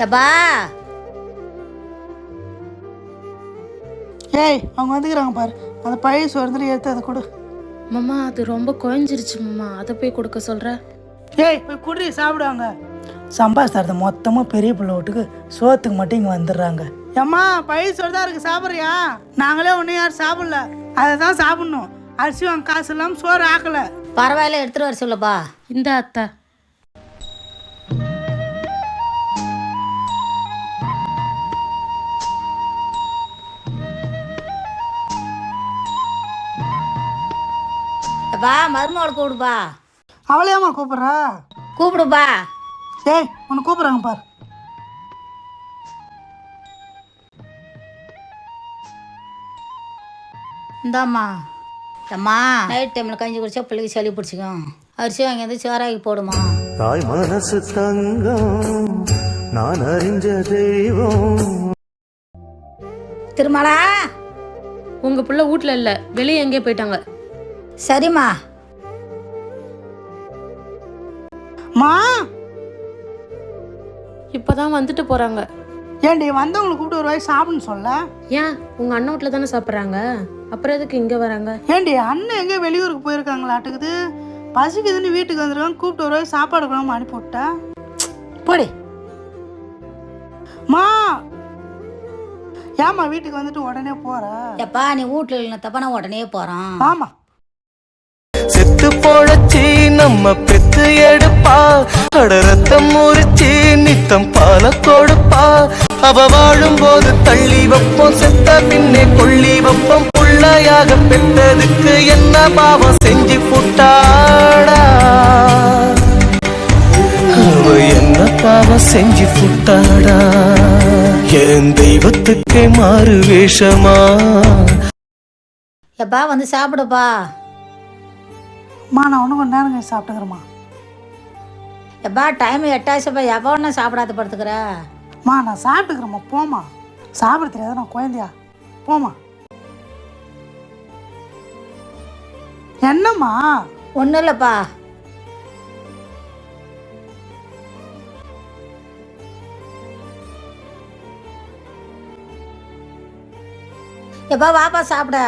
எப்பா ஏய் அவங்க வந்துக்கிறாங்க பாரு. அந்த பழைய சோறு எடுத்து அதை கொடு. மாமா அது ரொம்ப குறைஞ்சிருச்சு மாமா, அதை போய் கொடுக்க சொல்ற. ஏய் போய் குடி சாப்பிடுவாங்க. சம்பாதிச்சாரத மொத்தமாக பெரிய பிள்ளை வீட்டுக்கு சோத்துக்கு மட்டும் இங்கே வந்துடுறாங்க. ஏம்மா பழைய சோறு தான் இருக்குது, சாப்பிட்றியா? நாங்களே ஒன்றும் யாரும் சாப்பிடல, அதை தான் சாப்பிட்ணும். அரிசி வாங்க காசு இல்லாமல் சோறு ஆக்கலை. பரவாயில்ல, எடுத்துட்டு வர சொல்லுப்பா. இந்த அத்தை எப்பா மருமோட கூப்பிடுப்பா. அவளையாம்மா கூப்பிட்றா? கூப்பிடுப்பா. ஏய் உன்னை கூப்பிட்றாங்க பாரு. இந்தாம்மா. அம்மா நைட் டைமில் கஞ்சி குடிச்சா பிள்ளைக்கு சளி பிடிச்சிக்கும். அரிசி வாங்கி வந்து சோறாக்கி போடுமா. தாய் மனசு தங்கம் நான் அறிஞ்ச தெய்வம். திருமலா, உங்க புள்ள வீட்ல இல்ல, வெளியே எங்கேயே போயிட்டாங்க. சரிம்மா. மா இப்பதான் வந்துட்டு போறாங்க. ஏன்டி வந்தவங்களை கூப்பிட்டு ஒரு வாய் சாப்பிடுன்னு சொல்ல? ஏன் உங்க அண்ணன் வீட்ல தானே சாப்பிட்றாங்க, அப்புறம் எதுக்கு இங்க வராங்க? ஏன்டி அண்ணன் எங்கே வெளியூருக்கு போயிருக்காங்களாட்டுக்குது, பசிக்குதுன்னு வீட்டுக்கு வந்துருக்காங்க, கூப்பிட்டு ஒரு வாய் சாப்பாடு கூடாம அனுப்பி விட்டா போடி. மா ஏம்மா வீட்டுக்கு வந்துட்டு உடனே போற? எப்பா நீ வீட்டில் இல்லை தப்பா, நான் உடனே போகிறோம். ஆமா செத்து பொழச்சி நம்ம பெத்து எடுப்பா, அடரத்தம் முறிச்சி நித்தம் பால கொடுப்பா. அவ வாழும் போது தள்ளி வைப்போம், செத்த பின்னே கொள்ளி வைப்போம். புள்ளையாக பெற்றதுக்கு என்ன பாவம் செஞ்சு புட்டாடா, அவ என்ன பாவம் செஞ்சு புட்டாடா. என் தெய்வத்துக்கே மாறு வேஷமா. எப்பா வந்து சாப்பிடுப்பா. மா நான் ஒன்று கொஞ்ச நேரம் சாப்பிட்டுக்கிறேம்மா. எப்பா டைம் 8 ஆச்சுப்பா, எப்போ ஒன்றும் சாப்பிடாத படுத்துக்கிற. மா நான் சாப்பிட்டுக்கிறேம்மா, போமா. சாப்பிட தெரியாத நான் குழந்தையா, போமா. என்னம்மா? ஒன்றும் இல்லைப்பா. எப்பா வாப்பா சாப்பிட.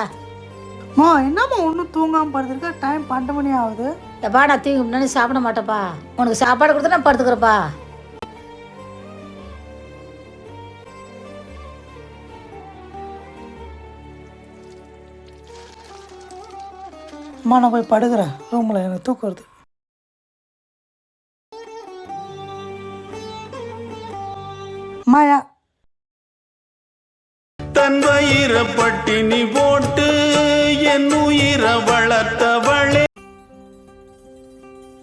மா என்னம்மா ஒன்றும் தூங்காமல் படுத்துருக்க, டைம் 12 மணி ஆகுது. எப்பா நான் தூங்கி முன்னாடி சாப்பிட மாட்டேப்பா, உனக்கு சாப்பாடு கொடுத்து நான் படுத்துக்கிறப்பா. அம்மா நான் போய் படுக்கிறேன் ரூமில், எனக்கு தூக்கம் வருது. மாயா தன் வயிற பட்டினி போட்டு என் உயிர வளர்த்தவளே.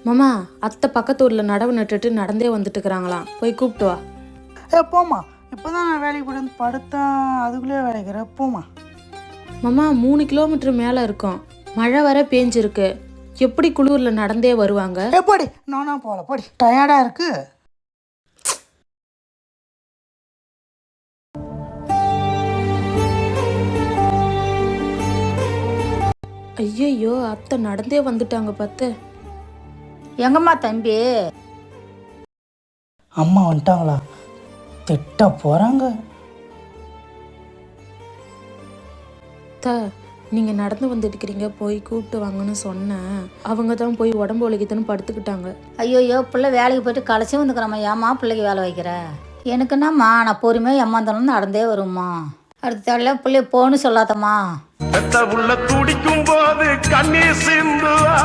மாமா அத்தை பக்கத்து ஊர்ல நடவு நட்டுட்டு நடந்தே வந்துட்டு இருக்கிறாங்களாம், போய் கூப்பிட்டு வா. போமா, இப்போதான் நான் வேலைக்கு போயிட்டு வந்து படுத்தேன், அதுக்குள்ளேயே வேலைக்கிறேன், போமா. மாமா 3 கிலோமீட்டர் மேல இருக்கும், மழை வர பேஞ்சிருக்கு, எப்படி குளூர்ல நடந்தே வருவாங்க? போடி, நானா போகல, போடி, டயர்டாக இருக்கு. ஐயையோ அத்தை நடந்தே வந்துட்டாங்க பார்த்து. எங்கம்மா தம்பி? அம்மா வந்துட்டாங்களா? திட்ட போகிறாங்க. அத்தை நீங்க நடந்து வந்துட்டுக்கிறீங்க, போய் கூப்பிட்டு வாங்கன்னு சொன்னேன், அவங்க தான் போய் உடம்பு வலிக்குதுன்னு படுத்துக்கிட்டாங்க. ஐயோயோ பிள்ளை வேலைக்கு போயிட்டு களைச்சி வந்துக்கிறம்மா, ஏம்மா பிள்ளைக்கு வேலை வைக்கிற? எனக்குன்னாம்மா நான் பொறுமையாக ஏமாந்தாலும் நடந்தே வரும்மா. அடுத்த தடவை பிள்ளைய போன்னு சொல்லாதம்மா. பெத்த உள்ள துடிக்கும் போது கண்ணீர் சிந்துவா,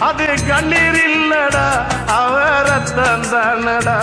அது கண்ணீர் இல்லடா, அவ ரத்தம் தானடா.